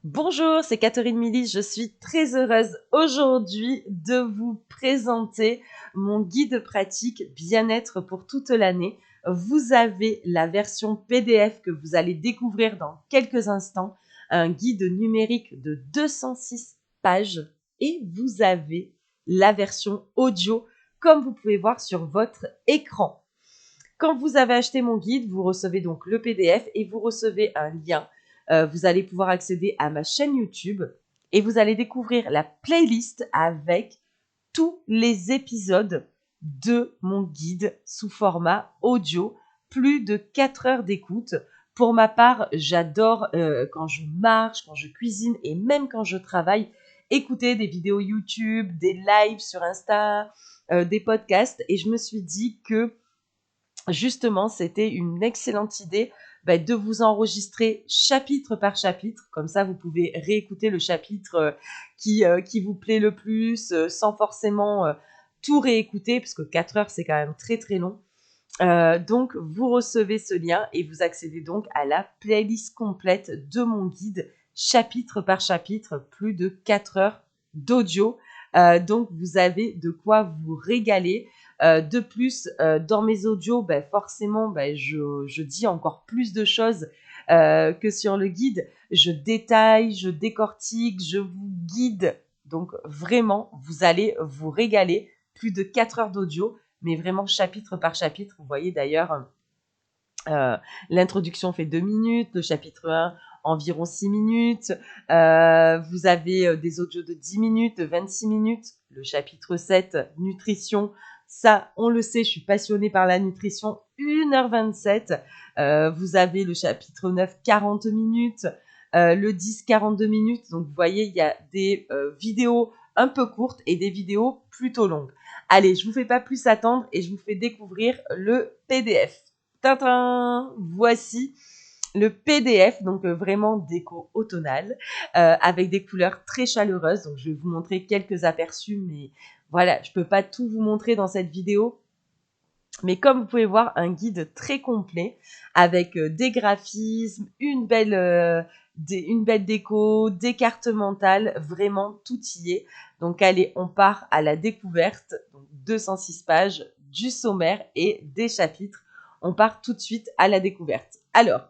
Bonjour, c'est Catherine Milly. Je suis très heureuse aujourd'hui de vous présenter mon guide pratique bien-être pour toute l'année. Vous avez la version PDF que vous allez découvrir dans quelques instants, un guide numérique de 206 pages et vous avez la version audio comme vous pouvez voir sur votre écran. Quand vous avez acheté mon guide, vous recevez donc le PDF et vous recevez un lien. Vous allez pouvoir accéder à ma chaîne YouTube et vous allez découvrir la playlist avec tous les épisodes de mon guide sous format audio, plus de 4 heures d'écoute. Pour ma part, j'adore quand je marche, quand je cuisine et même quand je travaille, écouter des vidéos YouTube, des lives sur Insta, des podcasts. Et je me suis dit que justement, c'était une excellente idée de vous enregistrer chapitre par chapitre. Comme ça, vous pouvez réécouter le chapitre qui vous plaît le plus sans forcément tout réécouter, parce que 4 heures, c'est quand même très très long. Donc, vous recevez ce lien et vous accédez donc à la playlist complète de mon guide, chapitre par chapitre, plus de 4 heures d'audio. Donc, vous avez de quoi vous régaler. De plus, dans mes audios, forcément, je dis encore plus de choses que sur le guide. Je détaille, je décortique, je vous guide. Donc, vraiment, vous allez vous régaler. Plus de 4 heures d'audio, mais vraiment chapitre par chapitre. Vous voyez d'ailleurs, l'introduction fait 2 minutes, le chapitre 1 environ 6 minutes. Vous avez des audios de 10 minutes, de 26 minutes. Le chapitre 7, nutrition, ça, on le sait, je suis passionnée par la nutrition, 1h27. Vous avez le chapitre 9, 40 minutes. Le 10, 42 minutes. Donc, vous voyez, il y a des vidéos un peu courtes et des vidéos plutôt longues. Allez, je ne vous fais pas plus attendre et je vous fais découvrir le PDF. Tintin, voici le PDF, donc vraiment déco automnale, avec des couleurs très chaleureuses. Donc, je vais vous montrer quelques aperçus, mais voilà, je ne peux pas tout vous montrer dans cette vidéo. Mais comme vous pouvez voir, un guide très complet avec des graphismes, une belle déco, des cartes mentales, vraiment tout y est. Donc allez, on part à la découverte, donc 206 pages, du sommaire et des chapitres. On part tout de suite à la découverte. Alors,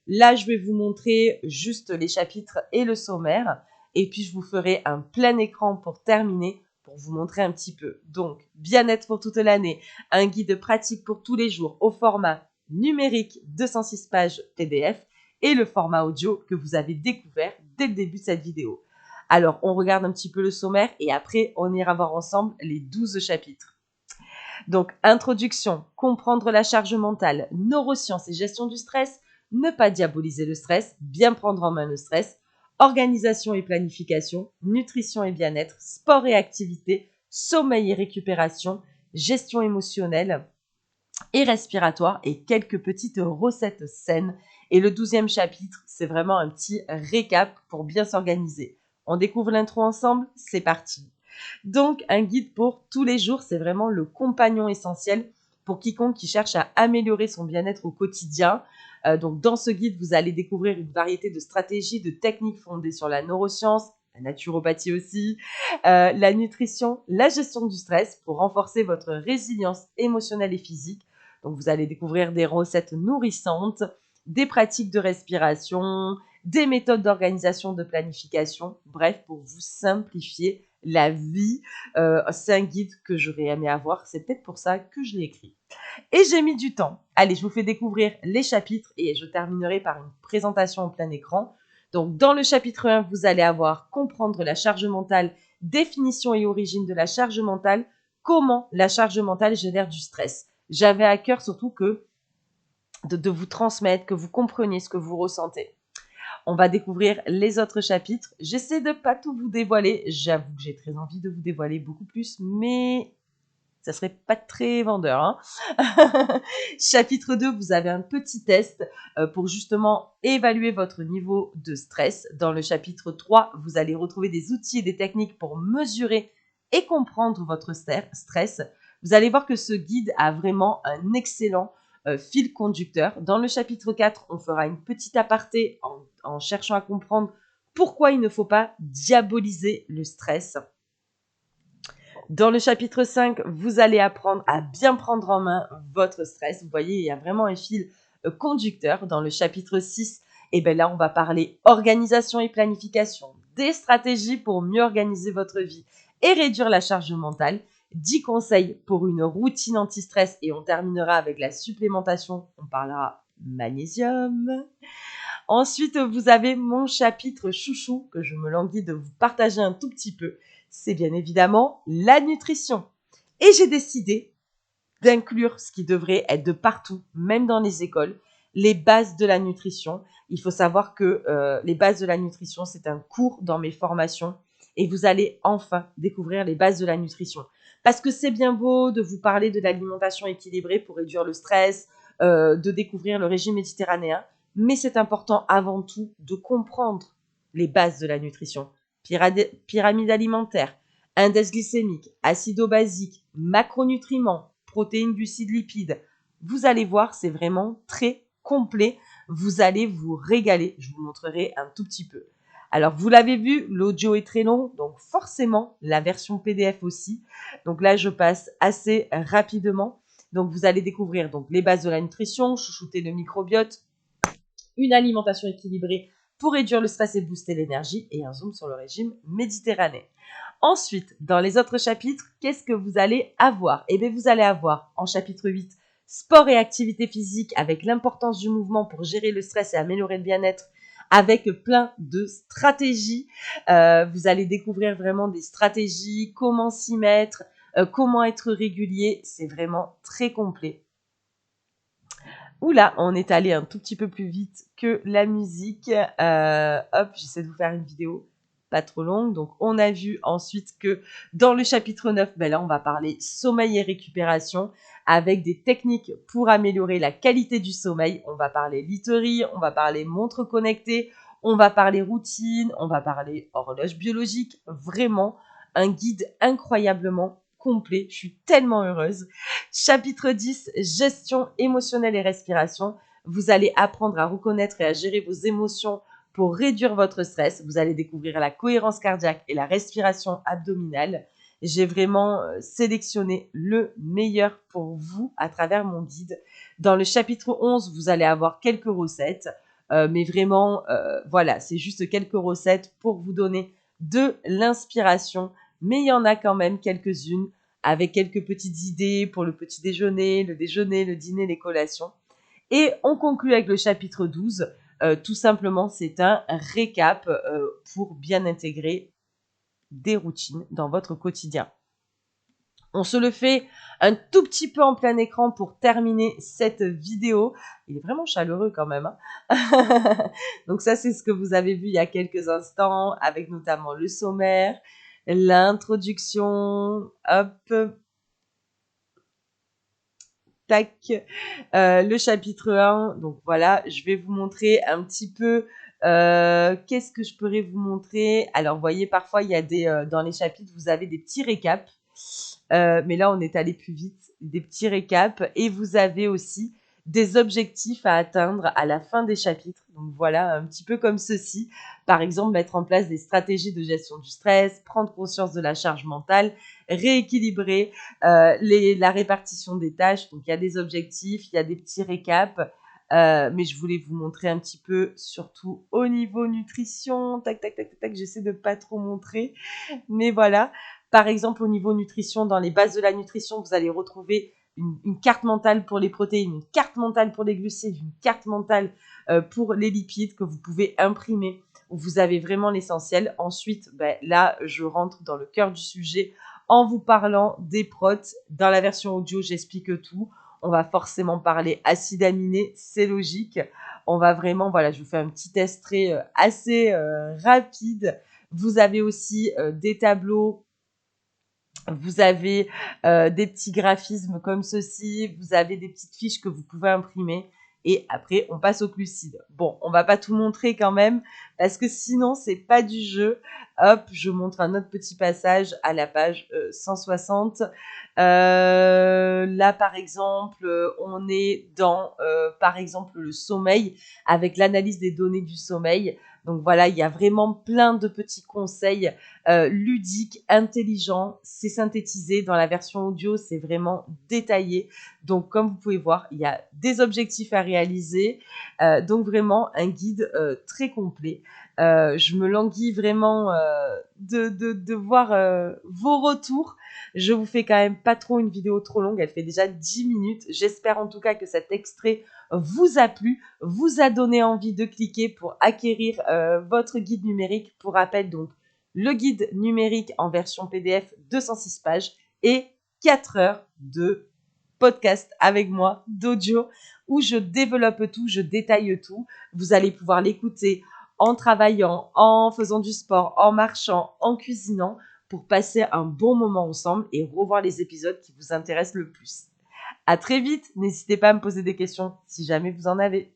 là, je vais vous montrer juste les chapitres et le sommaire. Et puis, je vous ferai un plein écran pour terminer, pour vous montrer un petit peu. Donc, bien-être pour toute l'année, un guide pratique pour tous les jours au format numérique 206 pages PDF et le format audio que vous avez découvert dès le début de cette vidéo. Alors, on regarde un petit peu le sommaire et après, on ira voir ensemble les 12 chapitres. Donc, introduction, comprendre la charge mentale, neurosciences et gestion du stress, ne pas diaboliser le stress, bien prendre en main le stress, organisation et planification, nutrition et bien-être, sport et activité, sommeil et récupération, gestion émotionnelle et respiratoire et quelques petites recettes saines. Et le 12e chapitre, c'est vraiment un petit récap pour bien s'organiser. On découvre l'intro ensemble, c'est parti. Donc, un guide pour tous les jours, c'est vraiment le compagnon essentiel pour quiconque qui cherche à améliorer son bien-être au quotidien. Donc, dans ce guide, vous allez découvrir une variété de stratégies, de techniques fondées sur la neuroscience, la naturopathie aussi, la nutrition, la gestion du stress pour renforcer votre résilience émotionnelle et physique. Donc, vous allez découvrir des recettes nourrissantes, des pratiques de respiration, des méthodes d'organisation, de planification, bref, pour vous simplifier la vie. C'est un guide que j'aurais aimé avoir, c'est peut-être pour ça que je l'ai écrit. Et j'ai mis du temps. Allez, je vous fais découvrir les chapitres et je terminerai par une présentation en plein écran. Donc, dans le chapitre 1, vous allez avoir comprendre la charge mentale, définition et origine de la charge mentale, comment la charge mentale génère du stress. J'avais à cœur surtout de vous transmettre, que vous compreniez ce que vous ressentez. On va découvrir les autres chapitres. J'essaie de pas tout vous dévoiler. J'avoue que j'ai très envie de vous dévoiler beaucoup plus, mais ça serait pas très vendeur. Hein. Chapitre 2, vous avez un petit test pour justement évaluer votre niveau de stress. Dans le chapitre 3, vous allez retrouver des outils et des techniques pour mesurer et comprendre votre stress. Vous allez voir que ce guide a vraiment un excellent fil conducteur. Dans le chapitre 4, on fera une petite aparté en cherchant à comprendre Pourquoi il ne faut pas diaboliser le stress? Dans le chapitre 5, vous allez apprendre à bien prendre en main votre stress. Vous voyez, il y a vraiment un fil conducteur. Dans le chapitre 6, et bien là, on va parler organisation et planification, des stratégies pour mieux organiser votre vie et réduire la charge mentale, 10 conseils pour une routine anti-stress et on terminera avec la supplémentation. On parlera magnésium. Ensuite, vous avez mon chapitre chouchou que je me languis de vous partager un tout petit peu. C'est bien évidemment la nutrition. Et j'ai décidé d'inclure ce qui devrait être de partout, même dans les écoles, les bases de la nutrition. Il faut savoir que les bases de la nutrition, c'est un cours dans mes formations et vous allez enfin découvrir les bases de la nutrition. Parce que c'est bien beau de vous parler de l'alimentation équilibrée pour réduire le stress, de découvrir le régime méditerranéen, mais c'est important avant tout de comprendre les bases de la nutrition. Pyramide alimentaire, index glycémique, acido-basique, macronutriments, protéines, glucides, lipides. Vous allez voir, c'est vraiment très complet. Vous allez vous régaler. Je vous montrerai un tout petit peu. Alors, vous l'avez vu, l'audio est très long, donc forcément, la version PDF aussi. Donc là, je passe assez rapidement. Donc, vous allez découvrir donc les bases de la nutrition, chouchouter le microbiote, une alimentation équilibrée pour réduire le stress et booster l'énergie, et un zoom sur le régime méditerranéen. Ensuite, dans les autres chapitres, qu'est-ce que vous allez avoir? Eh bien, vous allez avoir en chapitre 8, sport et activité physique avec l'importance du mouvement pour gérer le stress et améliorer le bien-être avec plein de stratégies. Vous allez découvrir vraiment des stratégies, comment s'y mettre, comment être régulier. C'est vraiment très complet. Oula, on est allé un tout petit peu plus vite que la musique. Hop, j'essaie de vous faire une vidéo pas trop longue. Donc, on a vu ensuite que dans le chapitre 9, ben là, on va parler sommeil et récupération avec des techniques pour améliorer la qualité du sommeil. On va parler literie, on va parler montre connectée, on va parler routine, on va parler horloge biologique. Vraiment, un guide incroyablement complet. Je suis tellement heureuse. Chapitre 10, gestion émotionnelle et respiration. Vous allez apprendre à reconnaître et à gérer vos émotions pour réduire votre stress. Vous allez découvrir la cohérence cardiaque et la respiration abdominale. J'ai vraiment sélectionné le meilleur pour vous à travers mon guide. Dans le chapitre 11, vous allez avoir quelques recettes. Mais vraiment, voilà, c'est juste quelques recettes pour vous donner de l'inspiration. Mais il y en a quand même quelques-unes avec quelques petites idées pour le petit déjeuner, le dîner, les collations. Et on conclut avec le chapitre 12. Tout simplement, c'est un récap pour bien intégrer des routines dans votre quotidien. On se le fait un tout petit peu en plein écran pour terminer cette vidéo. Il est vraiment chaleureux quand même. Hein. Donc ça, c'est ce que vous avez vu il y a quelques instants, avec notamment le sommaire, l'introduction, hop, tac, le chapitre 1. Donc voilà, je vais vous montrer un petit peu qu'est-ce que je pourrais vous montrer. Alors, vous voyez, parfois, il y a dans les chapitres, vous avez des petits récaps. Mais là, on est allé plus vite. Des petits récaps. Et vous avez aussi des objectifs à atteindre à la fin des chapitres. Donc voilà, un petit peu comme ceci. Par exemple, mettre en place des stratégies de gestion du stress, prendre conscience de la charge mentale, rééquilibrer la répartition des tâches. Donc, il y a des objectifs, il y a des petits récaps. Mais je voulais vous montrer un petit peu, surtout au niveau nutrition. Tac, tac, tac, tac, tac. J'essaie de pas trop montrer. Mais voilà. Par exemple, au niveau nutrition, dans les bases de la nutrition, vous allez retrouver une carte mentale pour les protéines, une carte mentale pour les glucides, une carte mentale pour les lipides que vous pouvez imprimer. Vous avez vraiment l'essentiel. Ensuite, là, je rentre dans le cœur du sujet en vous parlant des protes. Dans la version audio, j'explique tout. On va forcément parler acides aminés, c'est logique. On va vraiment, voilà, je vous fais un petit extrait assez rapide. Vous avez aussi des tableaux. Vous avez des petits graphismes comme ceci, vous avez des petites fiches que vous pouvez imprimer et après on passe aux glucides. Bon, on va pas tout montrer quand même parce que sinon c'est pas du jeu. Hop, je montre un autre petit passage à la page 160. Là par exemple, on est dans par exemple le sommeil avec l'analyse des données du sommeil. Donc voilà, il y a vraiment plein de petits conseils ludiques, intelligents. C'est synthétisé dans la version audio, c'est vraiment détaillé. Donc comme vous pouvez voir, il y a des objectifs à réaliser. Donc vraiment un guide très complet. Je me languis vraiment de voir vos retours. Je vous fais quand même pas trop une vidéo trop longue, elle fait déjà 10 minutes. J'espère en tout cas que cet extrait vous a plu, vous a donné envie de cliquer pour acquérir votre guide numérique. Pour rappel, donc, le guide numérique en version PDF 206 pages et 4 heures de podcast avec moi, d'audio, où je développe tout, je détaille tout. Vous allez pouvoir l'écouter en travaillant, en faisant du sport, en marchant, en cuisinant, pour passer un bon moment ensemble et revoir les épisodes qui vous intéressent le plus. À très vite, n'hésitez pas à me poser des questions si jamais vous en avez.